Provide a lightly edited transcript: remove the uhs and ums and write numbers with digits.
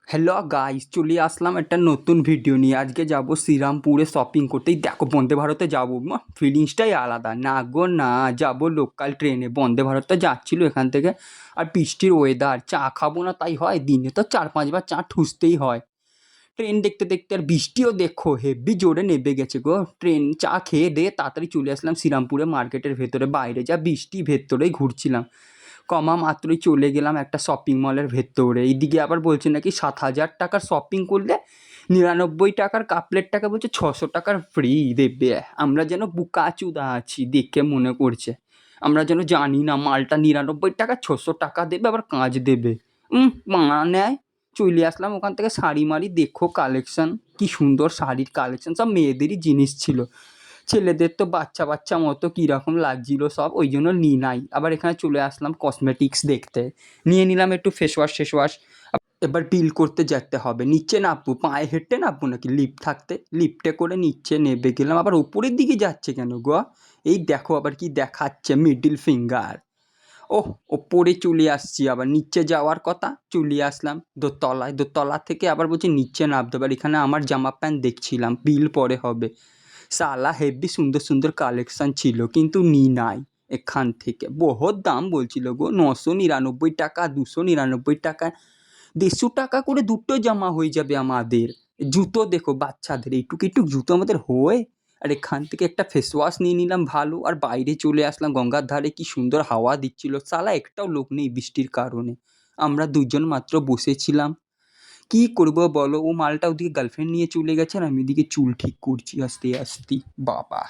Hello guys, চলে আসলাম একটা নতুন ভিডিও নিয়ে। আজকে যাব শ্রীরামপুরে শপিং করতেই। দেখো, বন্দে ভারতে যাবো, ফিলিংসটাই আলাদা। না গো না, যাব লোকাল ট্রেনে। বন্দে ভারতটা যাচ্ছিলো এখান থেকে। আর বৃষ্টির ওয়েদার, চা খাবো না তাই হয়? দিনে তো 4-5 বার চা ঠুসতেই হয়। ট্রেন দেখতে দেখতে আর বৃষ্টিও দেখো হেভি জোরে নেমে গেছে গো। ট্রেন চা খেয়ে দিয়ে তাড়াতাড়ি চলে আসলাম শ্রীরামপুরে মার্কেটের ভেতরে। বাইরে যা বৃষ্টি, ভেতরেই ঘুরছিলাম। কমা মাত্রই চলে গেলাম একটা শপিং মলের ভেতরে। এইদিকে আবার বলছে নাকি 7,000 টাকার শপিং করলে 99 টাকার কাপলেট টাকা বলছে 600 টাকার ফ্রি দেবে। আমরা যেন বুকাচুদা আছি দেখে মনে করছে। আমরা যেন জানি না মালটা 99 টাকা 600 টাকা দেবে, আবার কাজ দেবে। মা নেয়। চলে আসলাম ওখান থেকে। শাড়ি মাড়ি দেখো, কালেকশান কি সুন্দর শাড়ির কালেকশান, সব মেয়েদেরই জিনিস ছিল। ছেলেদের তো বাচ্চা বাচ্চা মতো কীরকম লাগছিল সব, ওই জন্য নিই নাই। আবার এখানে চলে আসলাম কসমেটিক্স দেখতে। নিয়ে নিলাম একটু ফেস ওয়াশ শেষ ওয়াশ। এবার বিল করতে যেতে হবে। নিচে নামবো, পায়ে হেঁটে নামবো নাকি লিফট থাকতে? লিফটে করে নিচে নেমে গেলাম। আবার উপরের দিকে যাচ্ছে কেন গো? এই দেখো আবার কি দেখাচ্ছে, মিডল ফিঙ্গার। ওহ, ওপরে চলে আসছি। আবার নিচে যাওয়ার কথা, চলে আসলাম দোতলায়। দোতলা থেকে আবার বলছি নিচে নামতে। এবার এখানে আমার জামা প্যান্ট দেখছিলাম, বিল পরে হবে। সালা হেভি সুন্দর সুন্দর কালেকশান ছিল, কিন্তু নি নাই। এখান থেকে বহুত দাম বলছিল গো। 999 টাকা, 299 টাকা, 150 টাকা করে দুটো জামা হয়ে যাবে আমাদের। জুতো দেখো বাচ্চাদের, এইটুকু একটু জুতো আমাদের হয়। আর এখান থেকে একটা ফেস ওয়াশ নিয়ে নিলাম ভালো। আর বাইরে চলে আসলাম গঙ্গার ধারে, কি সুন্দর হাওয়া দিচ্ছিল। সালা একটাও লোক নেই বৃষ্টির কারণে। আমরা দুজন মাত্র বসেছিলাম। কি করবো বলো? ও মালটা ওদিকে গার্লফ্রেন্ড নিয়ে চলে গেছে আর আমি এদিকে চুল ঠিক করছি আস্তে আস্তে। বাবা।